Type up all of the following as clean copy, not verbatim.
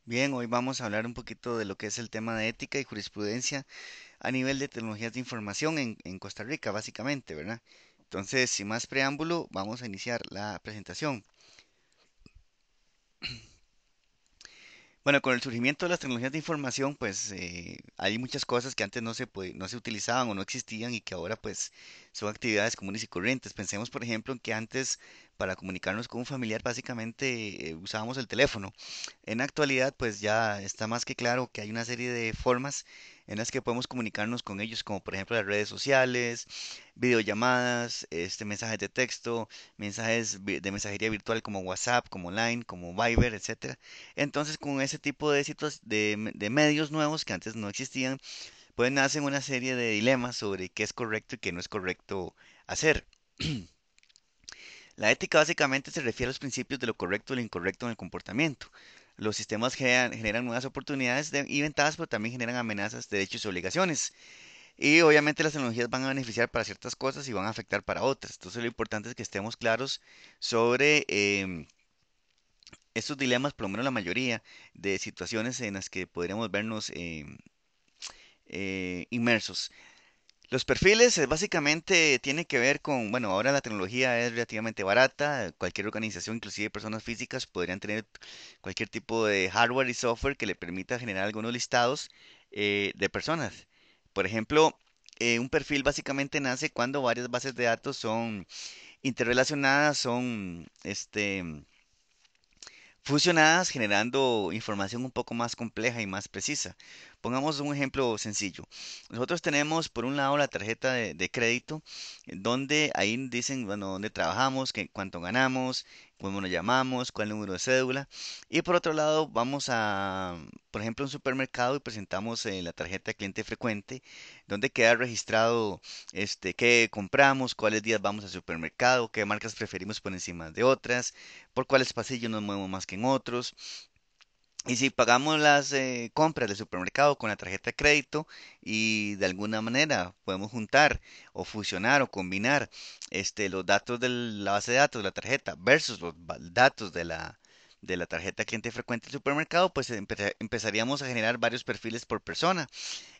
Bien, hoy vamos a hablar un poquito de lo que es el tema de ética y jurisprudencia a nivel de tecnologías de información en Costa Rica, básicamente, ¿verdad? Entonces, sin más preámbulo, vamos a iniciar la presentación. Bueno, con el surgimiento de las tecnologías de información, pues hay muchas cosas que antes no se utilizaban o no existían y que ahora pues son actividades comunes y corrientes. Pensemos, por ejemplo, en que antes para comunicarnos con un familiar básicamente usábamos el teléfono. En la actualidad, pues ya está más que claro que hay una serie de formas en las que podemos comunicarnos con ellos, como por ejemplo las redes sociales, videollamadas, mensajes de texto, de mensajería virtual como WhatsApp, como Line, como Viber, etcétera. Entonces, con ese tipo de medios nuevos que antes no existían, pues nacen una serie de dilemas sobre qué es correcto y qué no es correcto hacer. La ética básicamente se refiere a los principios de lo correcto y lo incorrecto en el comportamiento. Los sistemas generan nuevas oportunidades y ventajas, pero también generan amenazas, derechos y obligaciones. Y obviamente las tecnologías van a beneficiar para ciertas cosas y van a afectar para otras. Entonces lo importante es que estemos claros sobre estos dilemas, por lo menos la mayoría de situaciones en las que podríamos vernos inmersos. Los perfiles básicamente tiene que ver con, bueno, ahora la tecnología es relativamente barata, cualquier organización, inclusive personas físicas, podrían tener cualquier tipo de hardware y software que le permita generar algunos listados de personas. Por ejemplo, un perfil básicamente nace cuando varias bases de datos son interrelacionadas, son fusionadas, generando información un poco más compleja y más precisa. Pongamos un ejemplo sencillo. Nosotros tenemos por un lado la tarjeta de crédito, donde ahí dicen, bueno, dónde trabajamos, cuánto ganamos, cómo nos llamamos, cuál número de cédula. Y por otro lado, vamos a, por ejemplo, a un supermercado y presentamos la tarjeta de cliente frecuente, donde queda registrado qué compramos, cuáles días vamos al supermercado, qué marcas preferimos por encima de otras, por cuáles pasillos nos movemos más que en otros. Y si pagamos las compras del supermercado con la tarjeta de crédito y de alguna manera podemos juntar o fusionar o combinar los datos de la base de datos de la tarjeta versus los datos de la tarjeta cliente frecuente del supermercado, pues empezaríamos a generar varios perfiles por persona.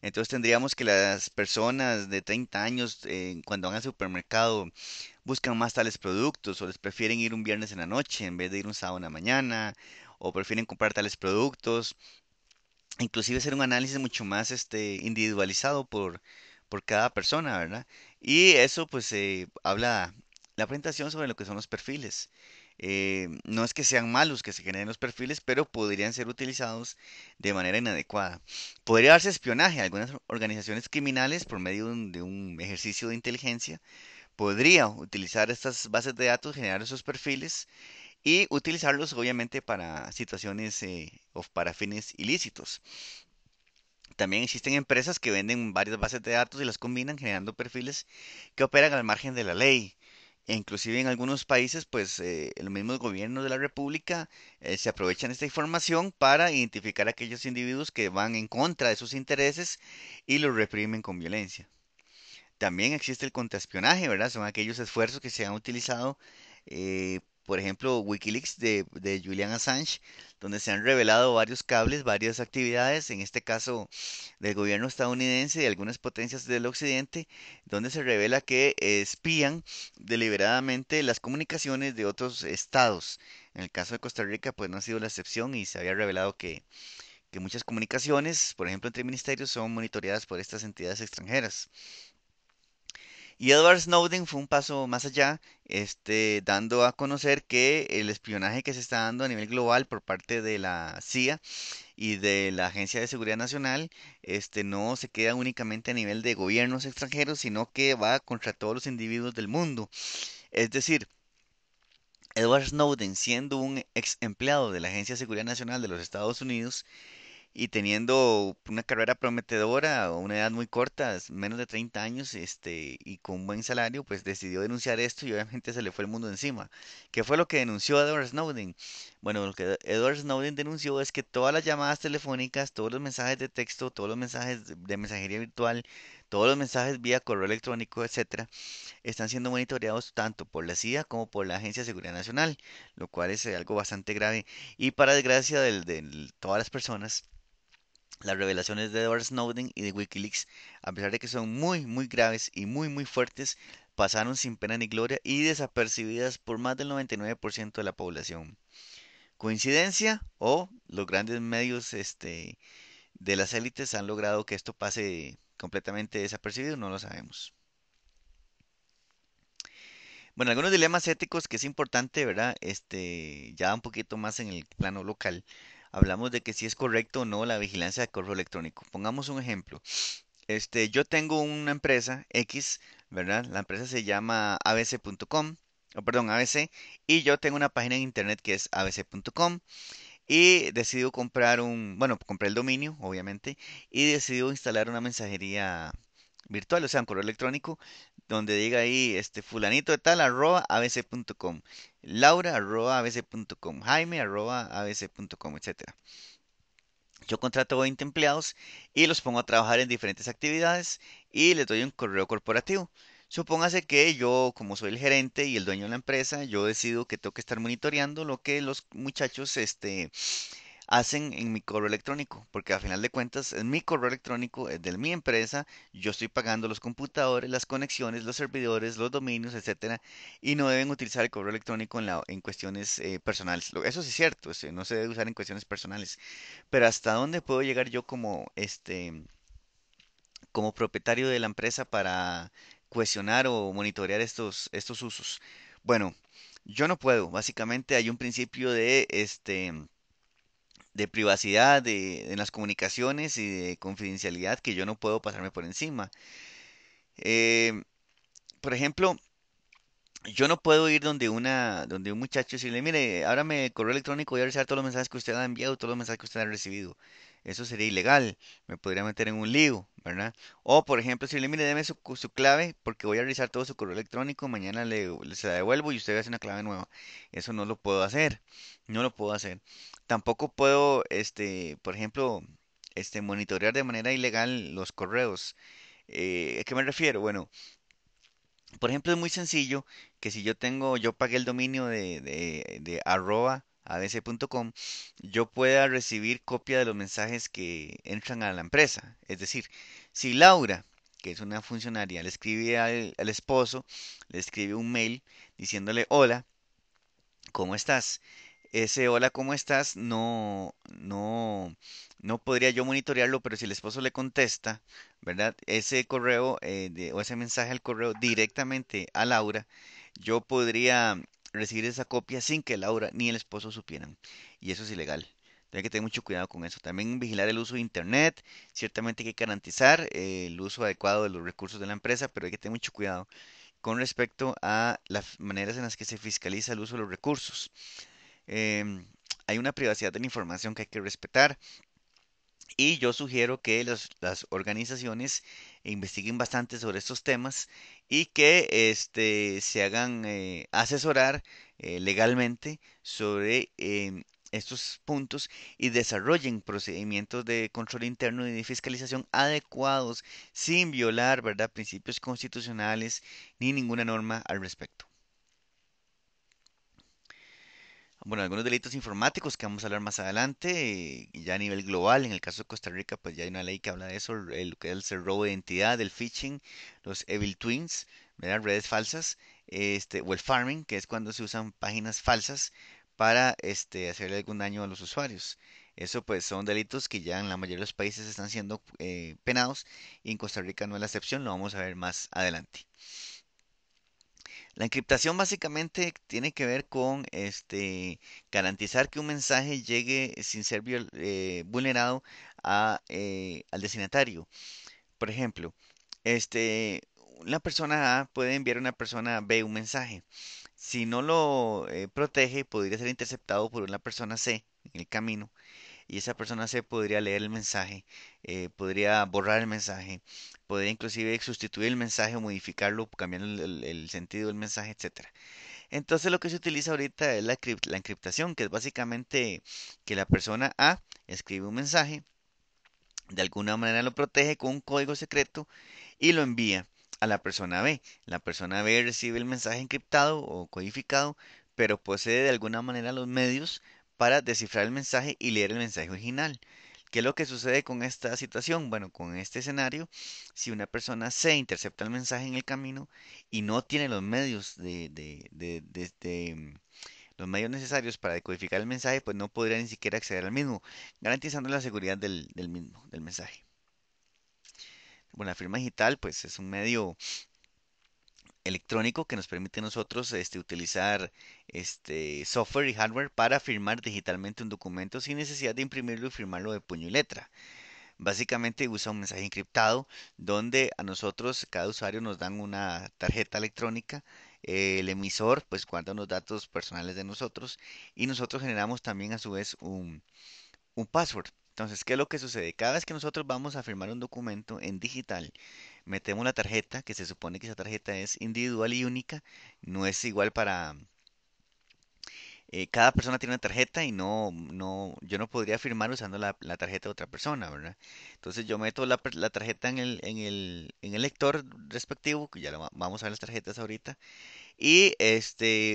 Entonces tendríamos que las personas de 30 años cuando van al supermercado buscan más tales productos o les prefieren ir un viernes en la noche en vez de ir un sábado en la mañana o prefieren comprar tales productos, inclusive hacer un análisis mucho más individualizado por cada persona, ¿verdad? Y eso pues habla la presentación sobre lo que son los perfiles. No es que sean malos que se generen los perfiles, pero podrían ser utilizados de manera inadecuada. Podría darse espionaje a algunas organizaciones criminales por medio de un ejercicio de inteligencia podría utilizar estas bases de datos, generar esos perfiles y utilizarlos obviamente para situaciones o para fines ilícitos. También existen empresas que venden varias bases de datos y las combinan generando perfiles que operan al margen de la ley. E inclusive en algunos países, pues los mismos gobiernos de la República se aprovechan de esta información para identificar a aquellos individuos que van en contra de sus intereses y los reprimen con violencia. También existe el contraespionaje, ¿verdad? Son aquellos esfuerzos que se han utilizado, por ejemplo, Wikileaks de Julian Assange, donde se han revelado varios cables, varias actividades, en este caso del gobierno estadounidense y algunas potencias del occidente, donde se revela que espían deliberadamente las comunicaciones de otros estados. En el caso de Costa Rica, pues no ha sido la excepción y se había revelado que muchas comunicaciones, por ejemplo, entre ministerios, son monitoreadas por estas entidades extranjeras. Y Edward Snowden fue un paso más allá, dando a conocer que el espionaje que se está dando a nivel global por parte de la CIA y de la Agencia de Seguridad Nacional, no se queda únicamente a nivel de gobiernos extranjeros, sino que va contra todos los individuos del mundo. Es decir, Edward Snowden, siendo un ex empleado de la Agencia de Seguridad Nacional de los Estados Unidos, y teniendo una carrera prometedora a una edad muy corta, menos de 30 años, y con un buen salario, pues decidió denunciar esto y obviamente se le fue el mundo encima. ¿Qué fue lo que denunció Edward Snowden? Bueno, lo que Edward Snowden denunció es que todas las llamadas telefónicas, todos los mensajes de texto, todos los mensajes de mensajería virtual, Todos los mensajes vía correo electrónico, etcétera, están siendo monitoreados tanto por la CIA como por la Agencia de Seguridad Nacional, lo cual es algo bastante grave. Y para desgracia de todas las personas, las revelaciones de Edward Snowden y de Wikileaks, a pesar de que son muy, muy graves y muy, muy fuertes, pasaron sin pena ni gloria y desapercibidas por más del 99% de la población. ¿Coincidencia o los grandes medios de las élites han logrado que esto pase completamente desapercibido? No lo sabemos. Bueno, algunos dilemas éticos que es importante, ¿verdad? Ya un poquito más en el plano local. Hablamos de que si es correcto o no la vigilancia de correo electrónico. Pongamos un ejemplo. Yo tengo una empresa X, ¿verdad? La empresa se llama abc.com, o perdón, ABC, y yo tengo una página en internet que es abc.com y decido comprar bueno, compré el dominio, obviamente, y decido instalar una mensajería virtual, o sea, un correo electrónico, donde diga ahí, fulanito de tal, arroba abc.com, Laura, arroba abc.com, Jaime, arroba abc.com, etcétera. Yo contrato 20 empleados y los pongo a trabajar en diferentes actividades y les doy un correo corporativo. Supóngase que yo, como soy el gerente y el dueño de la empresa, yo decido que tengo que estar monitoreando lo que los muchachos, hacen en mi correo electrónico, porque a final de cuentas es mi correo electrónico, es de mi empresa, yo estoy pagando los computadores, las conexiones, los servidores, los dominios, etcétera, y no deben utilizar el correo electrónico en cuestiones personales. Eso sí es cierto, no se debe usar en cuestiones personales, pero ¿hasta dónde puedo llegar yo como propietario de la empresa para cuestionar o monitorear estos usos? Bueno, yo no puedo. Básicamente hay un principio de privacidad en las comunicaciones y de confidencialidad que yo no puedo pasarme por encima. Eh, por ejemplo, yo no puedo ir donde un muchacho y decirle, mire, ábrame el correo electrónico, voy a revisar todos los mensajes que usted ha enviado, todos los mensajes que usted ha recibido. Eso sería ilegal, me podría meter en un lío, ¿verdad? O, por ejemplo, decirle, mire, deme su clave porque voy a revisar todo su correo electrónico, mañana se la devuelvo y usted hace una clave nueva. Eso no lo puedo hacer, no lo puedo hacer. Tampoco puedo, por ejemplo, monitorear de manera ilegal los correos. ¿A qué me refiero? Bueno, por ejemplo, es muy sencillo que si yo pagué el dominio de arroba abc.com, yo pueda recibir copia de los mensajes que entran a la empresa. Es decir, si Laura, que es una funcionaria, le escribe al esposo, le escribe un mail diciéndole, hola, ¿cómo estás? Ese hola, ¿cómo estás? No podría yo monitorearlo, pero si el esposo le contesta, ¿verdad? Ese correo o ese mensaje al correo directamente a Laura, yo podría recibir esa copia sin que Laura ni el esposo supieran. Y eso es ilegal. Hay que tener mucho cuidado con eso. También vigilar el uso de Internet. Ciertamente hay que garantizar el uso adecuado de los recursos de la empresa, pero hay que tener mucho cuidado con respecto a las maneras en las que se fiscaliza el uso de los recursos. Em, Hay una privacidad de la información que hay que respetar y yo sugiero que las organizaciones investiguen bastante sobre estos temas y que se hagan asesorar legalmente sobre estos puntos y desarrollen procedimientos de control interno y de fiscalización adecuados sin violar, ¿verdad?, principios constitucionales ni ninguna norma al respecto. Bueno, algunos delitos informáticos que vamos a hablar más adelante, y ya a nivel global, en el caso de Costa Rica, pues ya hay una ley que habla de eso, lo que es el robo de identidad, el phishing, los evil twins, ¿verdad? Redes falsas, o el farming, que es cuando se usan páginas falsas para hacerle algún daño a los usuarios. Eso pues son delitos que ya en la mayoría de los países están siendo penados y en Costa Rica no es la excepción, lo vamos a ver más adelante. La encriptación básicamente tiene que ver con garantizar que un mensaje llegue sin ser vulnerado al destinatario. Por ejemplo, este, una persona A puede enviar a una persona B un mensaje. Si no lo protege, podría ser interceptado por una persona C en el camino y esa persona C podría leer el mensaje, podría borrar el mensaje, podría inclusive sustituir el mensaje o modificarlo, cambiando el sentido del mensaje, etcétera. Entonces lo que se utiliza ahorita es la encriptación, que es básicamente que la persona A escribe un mensaje, de alguna manera lo protege con un código secreto y lo envía a la persona B. La persona B recibe el mensaje encriptado o codificado, pero posee de alguna manera los medios para descifrar el mensaje y leer el mensaje original. ¿Qué es lo que sucede con esta situación? Bueno, con este escenario, si una persona C intercepta el mensaje en el camino y no tiene los medios los medios necesarios para decodificar el mensaje, pues no podría ni siquiera acceder al mismo, garantizando la seguridad del mismo, del mensaje. Bueno, la firma digital, pues es un medio electrónico que nos permite a nosotros utilizar software y hardware para firmar digitalmente un documento sin necesidad de imprimirlo y firmarlo de puño y letra. Básicamente usa un mensaje encriptado donde a nosotros, cada usuario nos dan una tarjeta electrónica. El emisor pues guarda unos datos personales de nosotros y nosotros generamos también a su vez un password. Entonces, ¿qué es lo que sucede? Cada vez que nosotros vamos a firmar un documento en digital, metemos la tarjeta, que se supone que esa tarjeta es individual y única, no es igual para... cada persona tiene una tarjeta y yo no podría firmar usando la tarjeta de otra persona, ¿verdad? Entonces yo meto la tarjeta en el lector respectivo, que ya vamos a ver las tarjetas ahorita, y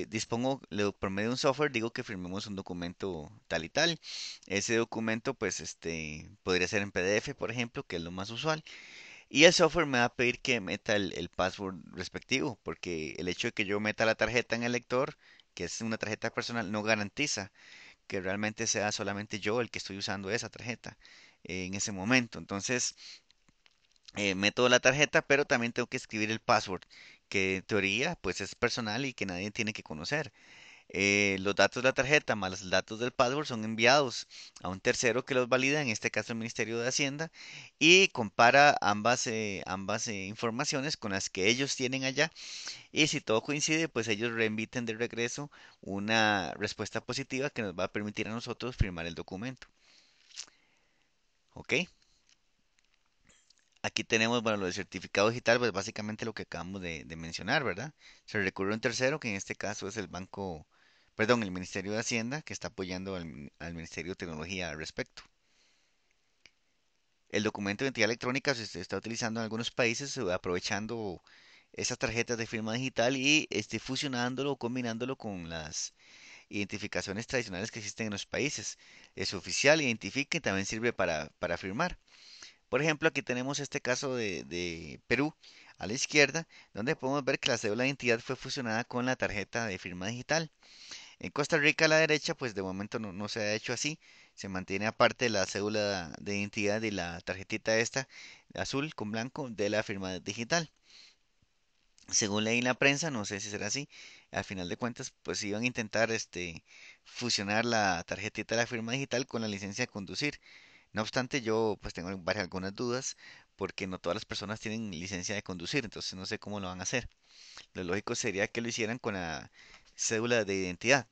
dispongo, por medio de un software, digo que firmemos un documento tal y tal. Ese documento, pues, podría ser en PDF, por ejemplo, que es lo más usual. Y el software me va a pedir que meta el password respectivo, porque el hecho de que yo meta la tarjeta en el lector, que es una tarjeta personal, no garantiza que realmente sea solamente yo el que estoy usando esa tarjeta en ese momento. Entonces, meto la tarjeta, pero también tengo que escribir el password, que en teoría pues es personal y que nadie tiene que conocer. Los datos de la tarjeta más los datos del password son enviados a un tercero que los valida, en este caso el Ministerio de Hacienda, y compara ambas informaciones con las que ellos tienen allá. Y si todo coincide, pues ellos reenviten de regreso una respuesta positiva que nos va a permitir a nosotros firmar el documento. ¿Ok? Aquí tenemos, bueno, lo del certificado digital, pues básicamente lo que acabamos de mencionar, ¿verdad? Se recurre a un tercero, que en este caso es el banco, perdón, el Ministerio de Hacienda, que está apoyando al Ministerio de Tecnología al respecto. El documento de identidad electrónica se está utilizando en algunos países, aprovechando esas tarjetas de firma digital y fusionándolo o combinándolo con las identificaciones tradicionales que existen en los países. Es oficial, identifica y también sirve para firmar. Por ejemplo, aquí tenemos este caso de Perú a la izquierda, donde podemos ver que la cédula de identidad fue fusionada con la tarjeta de firma digital. En Costa Rica a la derecha, pues de momento no se ha hecho así. Se mantiene aparte la cédula de identidad y la tarjetita esta, azul con blanco, de la firma digital. Según leí en la prensa, no sé si será así, al final de cuentas, pues iban a intentar fusionar la tarjetita de la firma digital con la licencia de conducir. No obstante, yo pues tengo algunas dudas porque no todas las personas tienen licencia de conducir, entonces no sé cómo lo van a hacer. Lo lógico sería que lo hicieran con la cédula de identidad.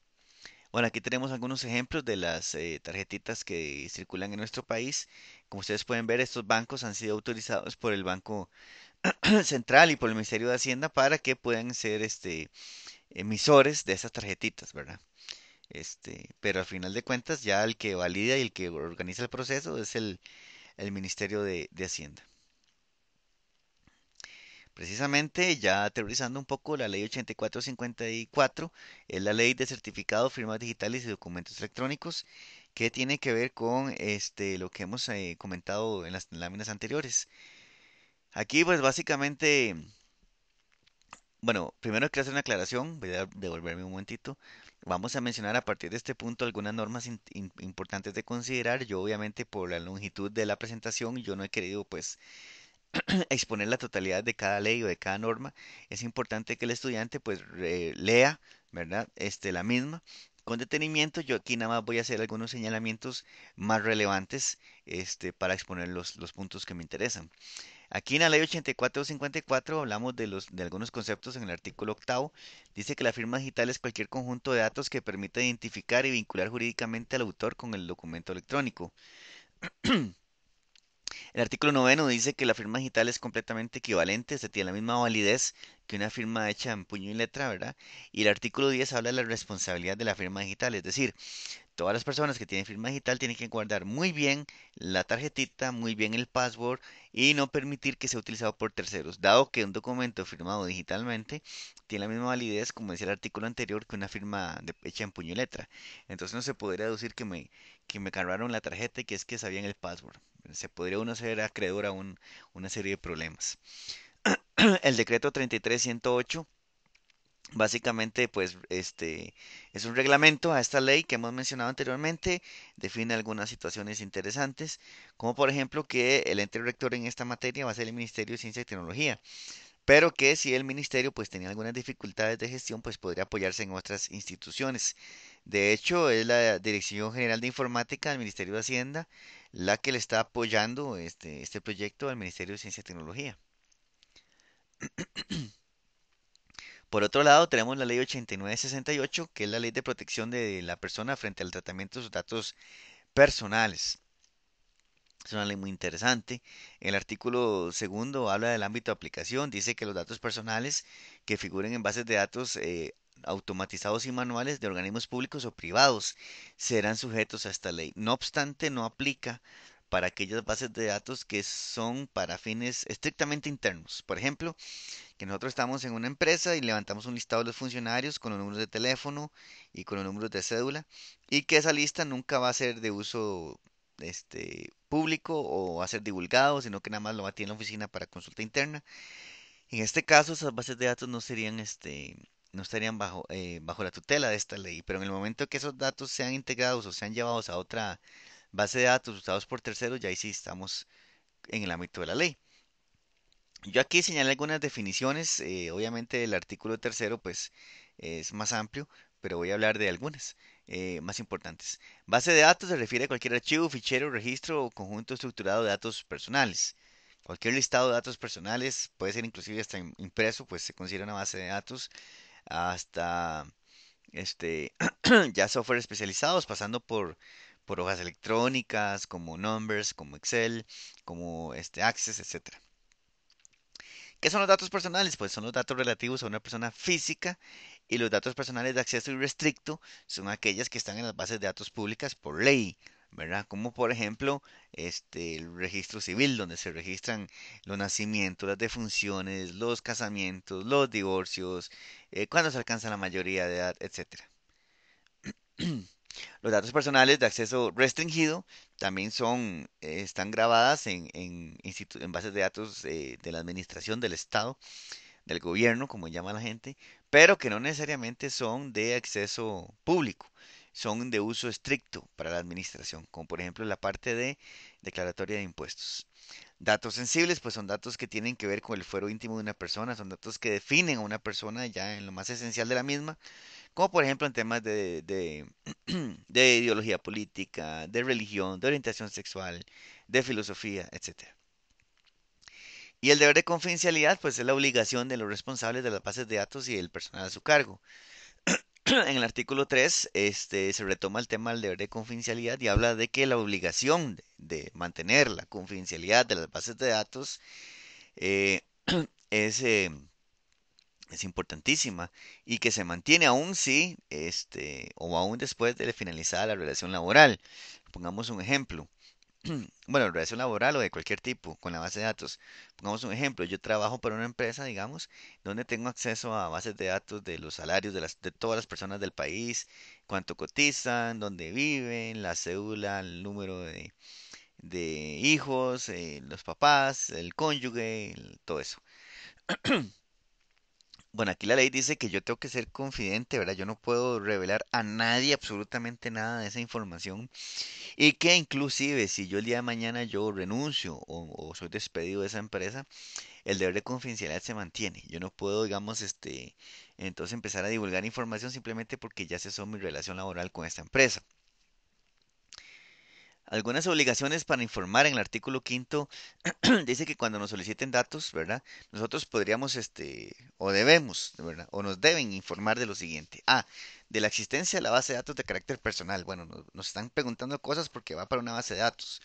Bueno, aquí tenemos algunos ejemplos de las tarjetitas que circulan en nuestro país. Como ustedes pueden ver, estos bancos han sido autorizados por el Banco Central y por el Ministerio de Hacienda para que puedan ser emisores de esas tarjetitas, ¿verdad? Pero al final de cuentas, ya el que valida y el que organiza el proceso es el Ministerio de Hacienda. Precisamente, ya aterrizando un poco, la ley 8454 es la ley de certificado, firmas digitales y documentos electrónicos que tiene que ver con lo que hemos comentado en las láminas anteriores. Aquí, pues básicamente, bueno, primero quiero hacer una aclaración, voy a devolverme un momentito. Vamos a mencionar a partir de este punto algunas normas importantes de considerar. Yo obviamente por la longitud de la presentación, yo no he querido pues exponer la totalidad de cada ley o de cada norma. Es importante que el estudiante pues lea, ¿verdad? La misma. Con detenimiento, yo aquí nada más voy a hacer algunos señalamientos más relevantes, para exponer los puntos que me interesan. Aquí en la ley 8454 hablamos de algunos conceptos en el artículo octavo. Dice que la firma digital es cualquier conjunto de datos que permita identificar y vincular jurídicamente al autor con el documento electrónico. El artículo noveno dice que la firma digital es completamente equivalente, se tiene la misma validez que una firma hecha en puño y letra, ¿verdad? Y el artículo 10 habla de la responsabilidad de la firma digital, es decir, Todas las personas que tienen firma digital tienen que guardar muy bien la tarjetita, muy bien el password y no permitir que sea utilizado por terceros, dado que un documento firmado digitalmente tiene la misma validez, como decía el artículo anterior, que una firma hecha en puño y letra. Entonces no se podría deducir que me cargaron la tarjeta y que es que sabían el password. Se podría uno ser acreedor a una serie de problemas. El decreto 33108 básicamente, pues, es un reglamento a esta ley que hemos mencionado anteriormente, define algunas situaciones interesantes, como por ejemplo que el ente rector en esta materia va a ser el Ministerio de Ciencia y Tecnología, pero que si el ministerio pues tenía algunas dificultades de gestión, pues podría apoyarse en otras instituciones. De hecho, es la Dirección General de Informática del Ministerio de Hacienda la que le está apoyando este proyecto al Ministerio de Ciencia y Tecnología. Por otro lado, tenemos la ley 8968, que es la ley de protección de la persona frente al tratamiento de sus datos personales. Es una ley muy interesante. El artículo segundo habla del ámbito de aplicación. Dice que los datos personales que figuren en bases de datos automatizados y manuales de organismos públicos o privados serán sujetos a esta ley. No obstante, no aplica para aquellas bases de datos que son para fines estrictamente internos. Por ejemplo, que nosotros estamos en una empresa y levantamos un listado de los funcionarios con los números de teléfono y con los números de cédula y que esa lista nunca va a ser de uso público o va a ser divulgado, sino que nada más lo va a tener en la oficina para consulta interna. En este caso, esas bases de datos no serían no estarían bajo la tutela de esta ley, pero en el momento que esos datos sean integrados o sean llevados a otra base de datos usados por terceros, ya ahí sí estamos en el ámbito de la ley. Yo aquí señalé algunas definiciones, obviamente el artículo tercero pues es más amplio, pero voy a hablar de algunas más importantes. Base de datos se refiere a cualquier archivo, fichero, registro o conjunto estructurado de datos personales. Cualquier listado de datos personales puede ser inclusive hasta impreso, pues se considera una base de datos, hasta este ya software especializados, pasando por hojas electrónicas como Numbers, como Excel, como Access, etcétera. ¿Qué son los datos personales? Pues son los datos relativos a una persona física y los datos personales de acceso irrestricto son aquellas que están en las bases de datos públicas por ley, ¿verdad? Como por ejemplo, el registro civil, donde se registran los nacimientos, las defunciones, los casamientos, los divorcios, cuando se alcanza la mayoría de edad, etcétera. Los datos personales de acceso restringido también están grabadas en bases de datos de la administración del Estado, del gobierno, como llama la gente, pero que no necesariamente son de acceso público, son de uso estricto para la administración, como por ejemplo la parte de declaratoria de impuestos. Datos sensibles, pues son datos que tienen que ver con el fuero íntimo de una persona, son datos que definen a una persona ya en lo más esencial de la misma, como por ejemplo en temas de ideología política, de religión, de orientación sexual, de filosofía, etcétera. Y el deber de confidencialidad, pues es la obligación de los responsables de las bases de datos y del personal a su cargo. En el artículo 3, se retoma el tema del deber de confidencialidad y habla de que la obligación de mantener la confidencialidad de las bases de datos eh, es, eh, es importantísima y que se mantiene aún si, o aún después de finalizar la relación laboral. Pongamos un ejemplo. Bueno, relación laboral o de cualquier tipo con la base de datos. Pongamos un ejemplo, yo trabajo para una empresa, digamos, donde tengo acceso a bases de datos de los salarios de todas las personas del país, cuánto cotizan, dónde viven, la cédula, el número de hijos, los papás, el cónyuge, todo eso. Bueno, aquí la ley dice que yo tengo que ser confidente, ¿verdad? Yo no puedo revelar a nadie absolutamente nada de esa información. Y que inclusive si yo el día de mañana yo renuncio o soy despedido de esa empresa, el deber de confidencialidad se mantiene. Yo no puedo, digamos, entonces empezar a divulgar información simplemente porque ya cesó mi relación laboral con esta empresa. Algunas obligaciones para informar en el artículo quinto dice que cuando nos soliciten datos, ¿verdad? Nosotros podríamos, o debemos, ¿verdad? O nos deben informar de lo siguiente. A, de la existencia de la base de datos de carácter personal. Bueno, nos están preguntando cosas porque va para una base de datos.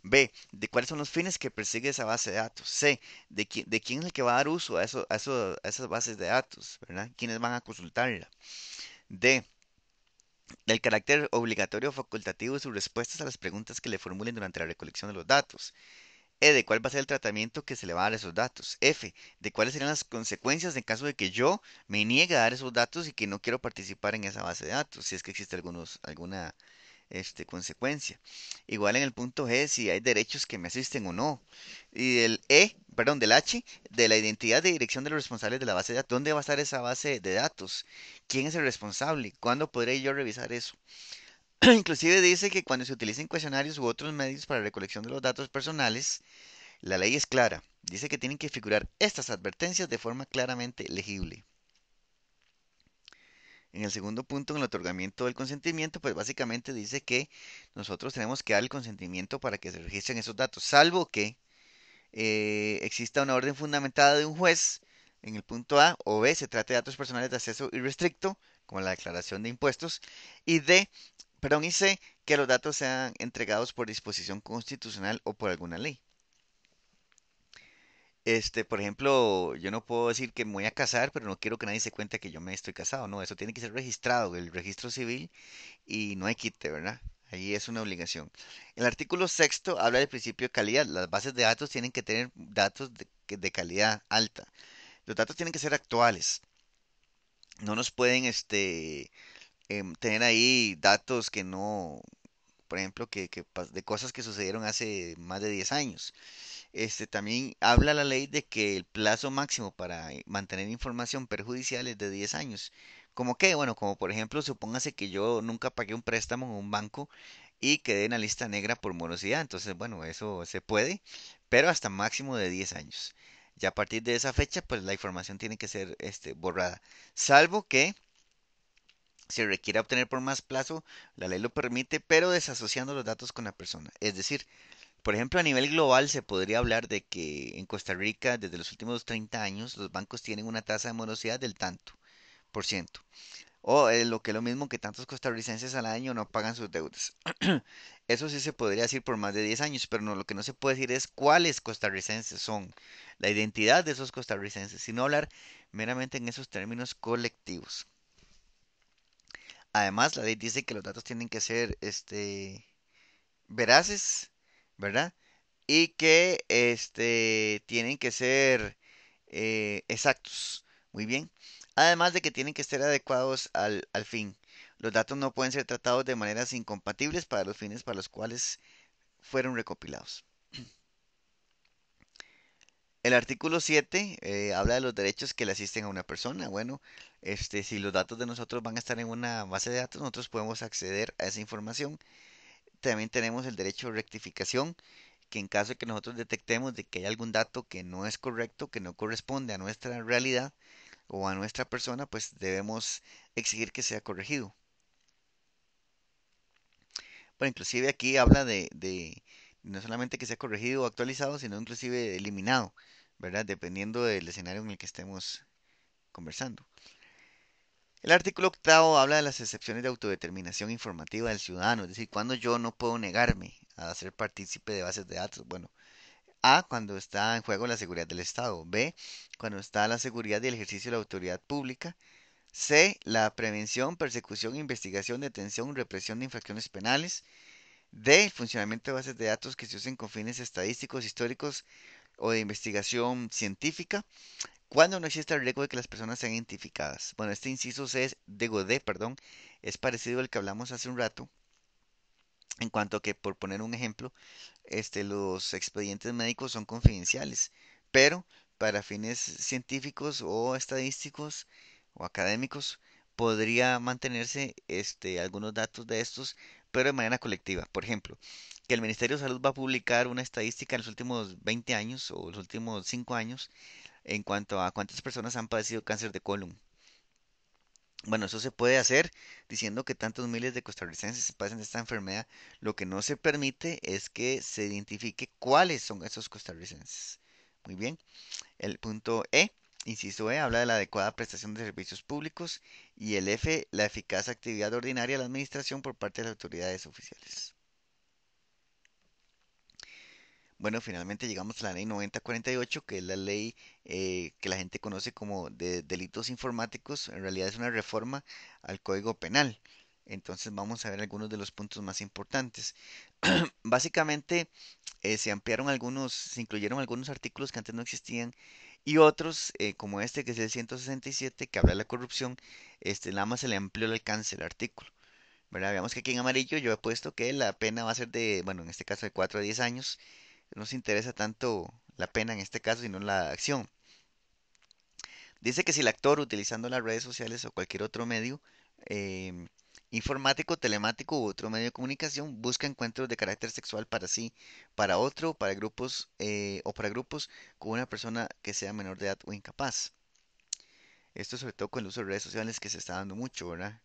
B, de cuáles son los fines que persigue esa base de datos. C, de quién es el que va a dar uso a esas bases de datos, ¿verdad? ¿Quiénes van a consultarla? D, Del carácter obligatorio o facultativo de sus respuestas a las preguntas que le formulen durante la recolección de los datos. De cuál va a ser el tratamiento que se le va a dar a esos datos. De cuáles serían las consecuencias en caso de que yo me niegue a dar esos datos y que no quiero participar en esa base de datos, si es que existe alguna consecuencia. Igual en el punto G, si hay derechos que me asisten o no. Y del H, de la identidad de dirección de los responsables de la base de datos. ¿Dónde va a estar esa base de datos? ¿Quién es el responsable? ¿Cuándo podré yo revisar eso? Inclusive dice que cuando se utilicen cuestionarios u otros medios para recolección de los datos personales, la ley es clara. Dice que tienen que figurar estas advertencias de forma claramente legible. En el segundo punto, en el otorgamiento del consentimiento, pues básicamente dice que nosotros tenemos que dar el consentimiento para que se registren esos datos, salvo que exista una orden fundamentada de un juez en el punto A, o B, se trate de datos personales de acceso irrestricto, como la declaración de impuestos, y y C, que los datos sean entregados por disposición constitucional o por alguna ley. Por ejemplo, yo no puedo decir que me voy a casar, pero no quiero que nadie se cuente que yo me estoy casado. No, eso tiene que ser registrado en el registro civil y no hay quite, ¿verdad? Ahí es una obligación. El artículo sexto habla del principio de calidad. Las bases de datos tienen que tener datos de calidad alta. Los datos tienen que ser actuales. No nos pueden tener ahí datos que no, por ejemplo, de cosas que sucedieron hace más de 10 años. También habla la ley de que el plazo máximo para mantener información perjudicial es de 10 años. ¿Cómo qué? Bueno, como por ejemplo, supóngase que yo nunca pagué un préstamo en un banco y quedé en la lista negra por morosidad. Entonces, bueno, eso se puede, pero hasta máximo de 10 años. Ya a partir de esa fecha, pues la información tiene que ser borrada. Salvo que se requiera obtener por más plazo, la ley lo permite, pero desasociando los datos con la persona. Es decir, por ejemplo, a nivel global se podría hablar de que en Costa Rica, desde los últimos 30 años, los bancos tienen una tasa de morosidad del tanto por ciento. O lo que es lo mismo que tantos costarricenses al año no pagan sus deudas. Eso sí se podría decir por más de 10 años, pero no, lo que no se puede decir es cuáles costarricenses son, la identidad de esos costarricenses, sino hablar meramente en esos términos colectivos. Además, la ley dice que los datos tienen que ser veraces, ¿verdad? Y que tienen que ser exactos. Muy bien. Además de que tienen que ser adecuados al fin. Los datos no pueden ser tratados de maneras incompatibles para los fines para los cuales fueron recopilados. El artículo 7 habla de los derechos que le asisten a una persona. Bueno, si los datos de nosotros van a estar en una base de datos, nosotros podemos acceder a esa información. También tenemos el derecho de rectificación, que en caso de que nosotros detectemos de que hay algún dato que no es correcto, que no corresponde a nuestra realidad o a nuestra persona, pues debemos exigir que sea corregido. Bueno, inclusive aquí habla de no solamente que sea corregido o actualizado, sino inclusive eliminado, ¿verdad? Dependiendo del escenario en el que estemos conversando. El artículo octavo habla de las excepciones de autodeterminación informativa del ciudadano, es decir, cuando yo no puedo negarme a ser partícipe de bases de datos. Bueno, A, cuando está en juego la seguridad del Estado. B, cuando está la seguridad y el ejercicio de la autoridad pública. C, la prevención, persecución, investigación, detención, represión de infracciones penales. D, el funcionamiento de bases de datos que se usen con fines estadísticos, históricos o de investigación científica. Cuando no existe el riesgo de que las personas sean identificadas. Bueno, este inciso C es, digo D, perdón, es parecido al que hablamos hace un rato, en cuanto a que, por poner un ejemplo, los expedientes médicos son confidenciales, pero para fines científicos o estadísticos o académicos podría mantenerse algunos datos de estos, pero de manera colectiva. Por ejemplo, que el Ministerio de Salud va a publicar una estadística en los últimos 20 años o los últimos 5 años en cuanto a cuántas personas han padecido cáncer de colon. Bueno, eso se puede hacer diciendo que tantos miles de costarricenses padecen de esta enfermedad. Lo que no se permite es que se identifique cuáles son esos costarricenses. Muy bien. El punto E, inciso E, habla de la adecuada prestación de servicios públicos y el F, la eficaz actividad ordinaria de la administración por parte de las autoridades oficiales. Bueno, finalmente llegamos a la ley 9048, que es la ley que la gente conoce como de delitos informáticos. En realidad es una reforma al Código Penal. Entonces vamos a ver algunos de los puntos más importantes. Básicamente se incluyeron algunos artículos que antes no existían y otros, como este que es el 167, que habla de la corrupción, nada más se le amplió el alcance del artículo. ¿Verdad? Veamos que aquí en amarillo yo he puesto que la pena va a ser de, bueno, en este caso de 4 a 10 años. No se interesa tanto la pena en este caso, sino la acción. Dice que si el actor, utilizando las redes sociales o cualquier otro medio em, informático, telemático u otro medio de comunicación, busca encuentros de carácter sexual para sí, para otro, para grupos o para grupos con una persona que sea menor de edad o incapaz. Esto sobre todo con el uso de redes sociales que se está dando mucho, ¿verdad?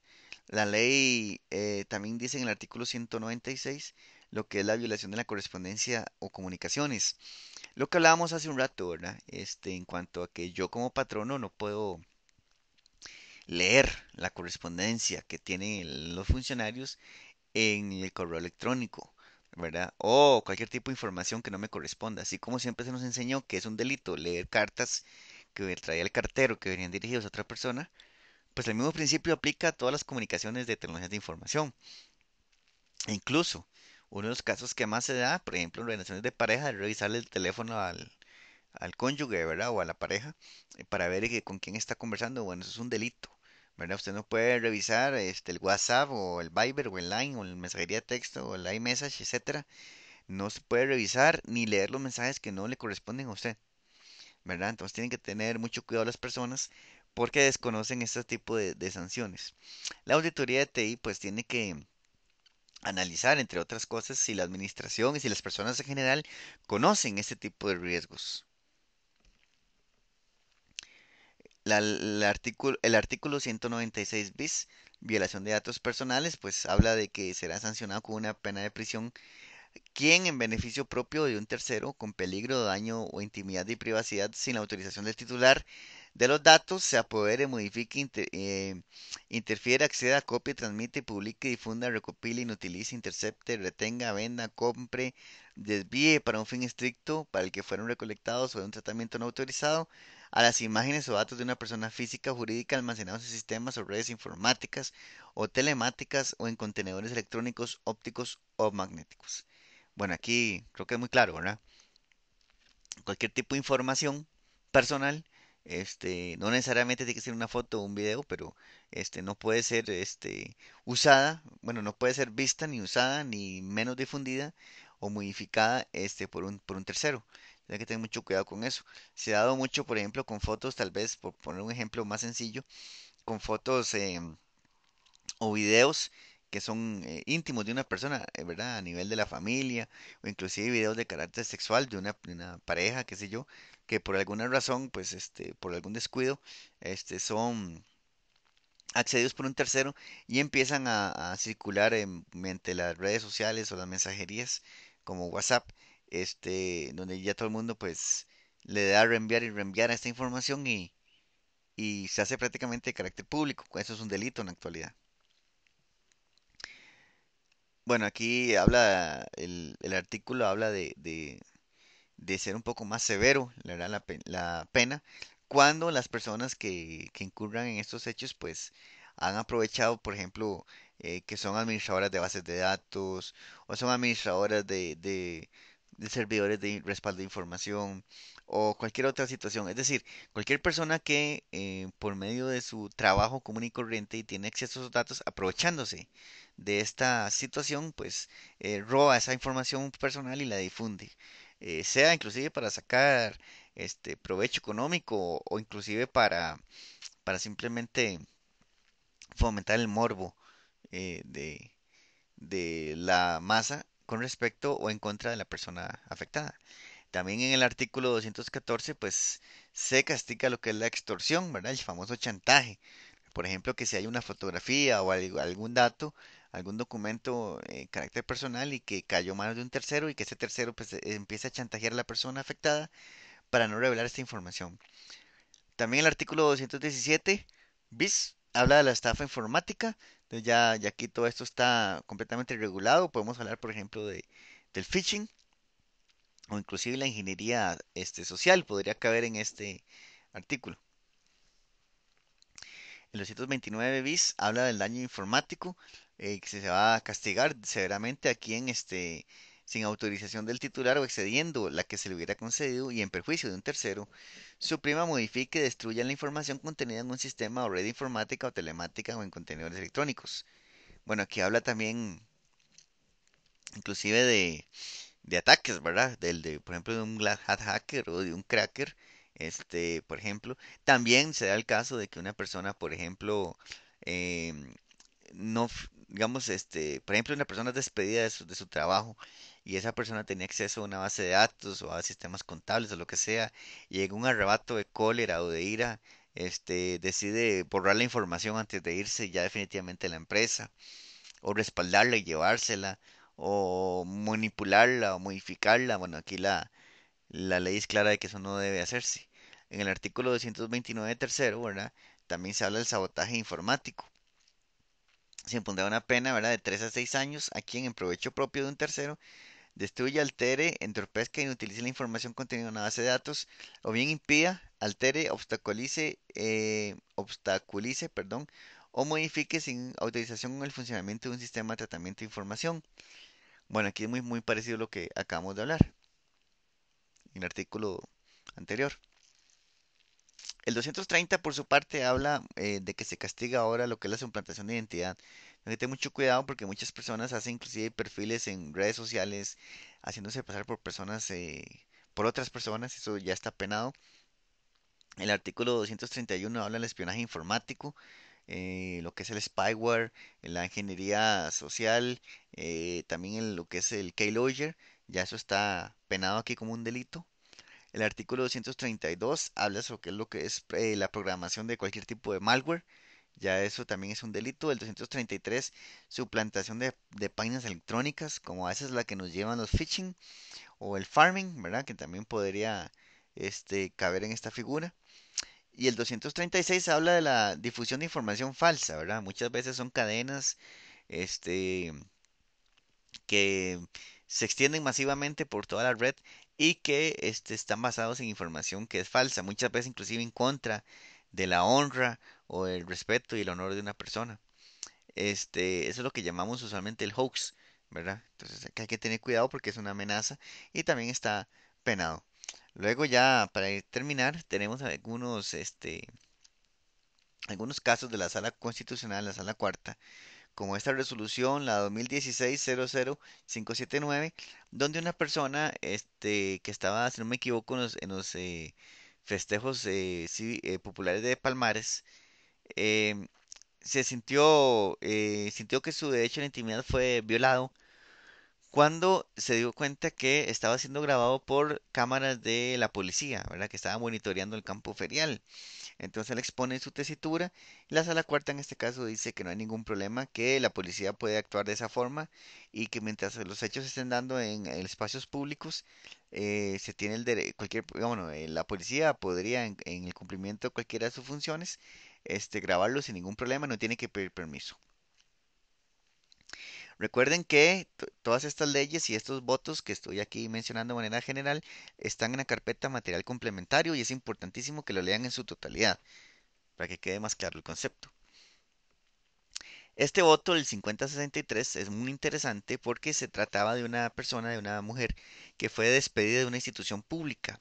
La ley también dice en el artículo 196 lo que es la violación de la correspondencia o comunicaciones. Lo que hablábamos hace un rato, ¿verdad? En cuanto a que yo como patrono no puedo leer la correspondencia que tienen los funcionarios en el correo electrónico, ¿verdad? O cualquier tipo de información que no me corresponda. Así como siempre se nos enseñó que es un delito leer cartas que traía el cartero que venían dirigidos a otra persona, pues el mismo principio aplica a todas las comunicaciones de tecnologías de información. E incluso, uno de los casos que más se da, por ejemplo, en relaciones de pareja, es revisarle el teléfono al cónyuge, ¿verdad? O a la pareja, para ver con quién está conversando. Bueno, eso es un delito, ¿verdad? Usted no puede revisar el WhatsApp o el Viber o el Line o la mensajería de texto o el iMessage, etcétera. No se puede revisar ni leer los mensajes que no le corresponden a usted, ¿verdad? Entonces tienen que tener mucho cuidado las personas porque desconocen este tipo de sanciones. La auditoría de TI pues tiene que analizar, entre otras cosas, si la administración y si las personas en general conocen este tipo de riesgos. El artículo 196 bis, violación de datos personales, pues habla de que será sancionado con una pena de prisión quien en beneficio propio de un tercero, con peligro de daño o intimidad y privacidad sin la autorización del titular de los datos, se apodere, modifique, interfiere, acceda, copie, transmite, publique, difunda, recopile, inutilice, intercepte, retenga, venda, compre, desvíe para un fin estricto para el que fueron recolectados o de un tratamiento no autorizado a las imágenes o datos de una persona física o jurídica almacenados en sistemas o redes informáticas o telemáticas o en contenedores electrónicos, ópticos o magnéticos. Bueno, aquí creo que es muy claro, ¿verdad? Cualquier tipo de información personal, no necesariamente tiene que ser una foto o un video, pero no puede ser usada, bueno, no puede ser vista ni usada ni menos difundida o modificada por un tercero. Hay que tener mucho cuidado con eso. Se ha dado mucho, por ejemplo, con fotos, tal vez, por poner un ejemplo más sencillo, con fotos o videos que son íntimos de una persona, ¿verdad? A nivel de la familia, o inclusive videos de carácter sexual de una pareja, qué sé yo, que por alguna razón, pues, por algún descuido, son accedidos por un tercero y empiezan a circular mediante las redes sociales o las mensajerías como WhatsApp, donde ya todo el mundo, pues, le da a reenviar y reenviar esta información y se hace prácticamente de carácter público. Eso es un delito en la actualidad. Bueno, aquí el artículo habla de ser un poco más severo, la verdad, la pena, cuando las personas que incurran en estos hechos, pues, han aprovechado, por ejemplo, que son administradoras de bases de datos o son administradoras de servidores de respaldo de información o cualquier otra situación. Es decir, cualquier persona que por medio de su trabajo común y corriente y tiene acceso a esos datos, aprovechándose de esta situación, pues roba esa información personal y la difunde, sea inclusive para sacar provecho económico o inclusive para simplemente fomentar el morbo de la masa con respecto o en contra de la persona afectada. También en el artículo 214, pues se castiga lo que es la extorsión, ¿verdad? El famoso chantaje. Por ejemplo, que si hay una fotografía o algún dato, algún documento de carácter personal y que cayó a manos de un tercero y que ese tercero pues empieza a chantajear a la persona afectada para no revelar esta información. También el artículo 217 bis habla de la estafa informática. Entonces ya aquí todo esto está completamente regulado. Podemos hablar, por ejemplo, del phishing o inclusive la ingeniería social podría caber en este artículo. El 229 bis habla del daño informático, que se va a castigar severamente a quien sin autorización del titular o excediendo la que se le hubiera concedido y en perjuicio de un tercero, suprima, modifique, destruya la información contenida en un sistema o red informática o telemática o en contenedores electrónicos. Bueno, aquí habla también inclusive de ataques, ¿verdad? Por ejemplo, de un Black Hat hacker o de un cracker, por ejemplo. También se da el caso de que una persona, por ejemplo, em, no, digamos, por ejemplo, una persona es despedida de su trabajo y esa persona tenía acceso a una base de datos o a sistemas contables o lo que sea, y en un arrebato de cólera o de ira, decide borrar la información antes de irse ya definitivamente de la empresa o respaldarla y llevársela, o manipularla o modificarla. Bueno, aquí la ley es clara de que eso no debe hacerse. En el artículo 229 tercero, ¿verdad? También se habla del sabotaje informático. Se impondrá una pena, ¿verdad? De 3 a 6 años a quien en provecho propio de un tercero destruya, altere, entorpezca y inutilice la información contenida en una base de datos, o bien impida, altere, perdón, o modifique sin autorización el funcionamiento de un sistema de tratamiento de información. Bueno, aquí es muy parecido a lo que acabamos de hablar en el artículo anterior. El 230 por su parte habla de que se castiga ahora lo que es la suplantación de identidad. Hay que tener mucho cuidado porque muchas personas hacen inclusive perfiles en redes sociales haciéndose pasar por personas, por otras personas, eso ya está penado. El artículo 231 habla del espionaje informático, lo que es el spyware, la ingeniería social, también lo que es el keylogger, ya eso está penado aquí como un delito. El artículo 232 habla sobre qué es lo que es la programación de cualquier tipo de malware. Ya eso también es un delito. El 233, suplantación de páginas electrónicas, como a veces la que nos llevan los phishing o el farming, ¿verdad? Que también podría caber en esta figura. Y el 236 habla de la difusión de información falsa, ¿verdad? Muchas veces son cadenas, este, que se extienden masivamente por toda la red y que están basados en información que es falsa, muchas veces inclusive en contra de la honra o el respeto y el honor de una persona. Eso es lo que llamamos usualmente el hoax, ¿verdad? Entonces acá hay que tener cuidado porque es una amenaza y también está penado. Luego ya para terminar tenemos algunos casos de la Sala Constitucional, la Sala Cuarta, como esta resolución, la 2016-00579, donde una persona que estaba, si no me equivoco, en los festejos populares de Palmares, em, sintió que su derecho a la intimidad fue violado cuando se dio cuenta que estaba siendo grabado por cámaras de la policía, ¿verdad? Que estaba monitoreando el campo ferial. Entonces él expone su tesitura y la sala cuarta en este caso dice que no hay ningún problema, que la policía puede actuar de esa forma y que mientras los hechos se estén dando en espacios públicos, se tiene el derecho, bueno, la policía podría en el cumplimiento de cualquiera de sus funciones, grabarlo sin ningún problema, no tiene que pedir permiso. Recuerden que todas estas leyes y estos votos que estoy aquí mencionando de manera general están en la carpeta material complementario y es importantísimo que lo lean en su totalidad para que quede más claro el concepto. Este voto, el 5063, es muy interesante porque se trataba de una persona, de una mujer, que fue despedida de una institución pública.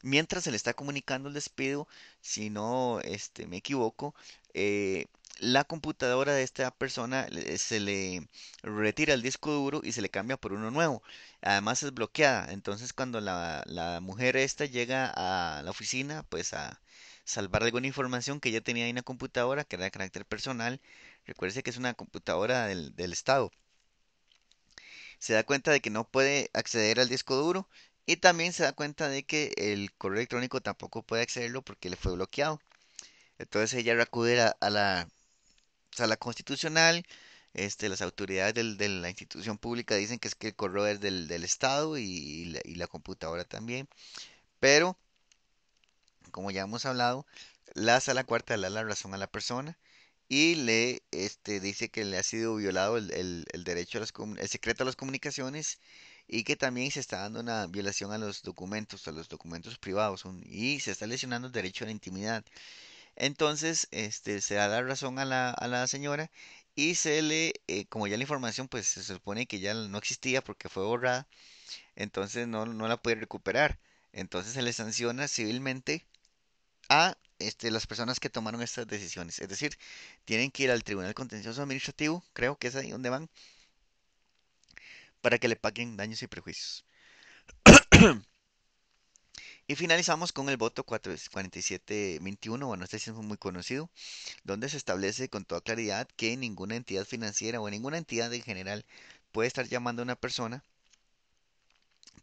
Mientras se le está comunicando el despido, si no me equivoco, eh, la computadora de esta persona se le retira el disco duro y se le cambia por uno nuevo. Además es bloqueada. Entonces cuando la mujer esta llega a la oficina, pues a salvar alguna información que ella tenía en la computadora, que era de carácter personal, recuerde que es una computadora del Estado. Se da cuenta de que no puede acceder al disco duro y también se da cuenta de que el correo electrónico tampoco puede accederlo porque le fue bloqueado. Entonces ella acude a la sala constitucional. Las autoridades de la institución pública dicen que es que el correo es del Estado y la computadora también. Pero, como ya hemos hablado, la sala cuarta le da la razón a la persona y le dice que le ha sido violado el derecho el secreto a las comunicaciones y que también se está dando una violación a los documentos privados y se está lesionando el derecho a la intimidad. Entonces, se da la razón a la señora y como ya la información pues se supone que ya no existía porque fue borrada, entonces no la puede recuperar. Entonces se le sanciona civilmente a las personas que tomaron estas decisiones. Es decir, tienen que ir al Tribunal Contencioso Administrativo, creo que es ahí donde van, para que le paguen daños y perjuicios. Y finalizamos con el voto 4721, bueno, este sí es muy conocido, donde se establece con toda claridad que ninguna entidad financiera o ninguna entidad en general puede estar llamando a una persona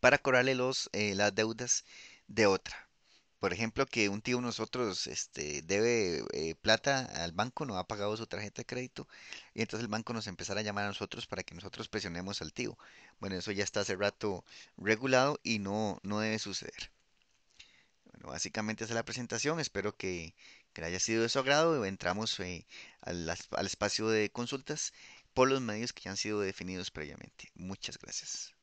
para cobrarle las deudas de otra. Por ejemplo, que un tío de nosotros debe plata al banco, no ha pagado su tarjeta de crédito, y entonces el banco nos empezará a llamar a nosotros para que nosotros presionemos al tío. Bueno, eso ya está hace rato regulado y no debe suceder. Bueno, básicamente esa es la presentación. Espero que le haya sido de su agrado. Entramos al espacio de consultas por los medios que ya han sido definidos previamente. Muchas gracias.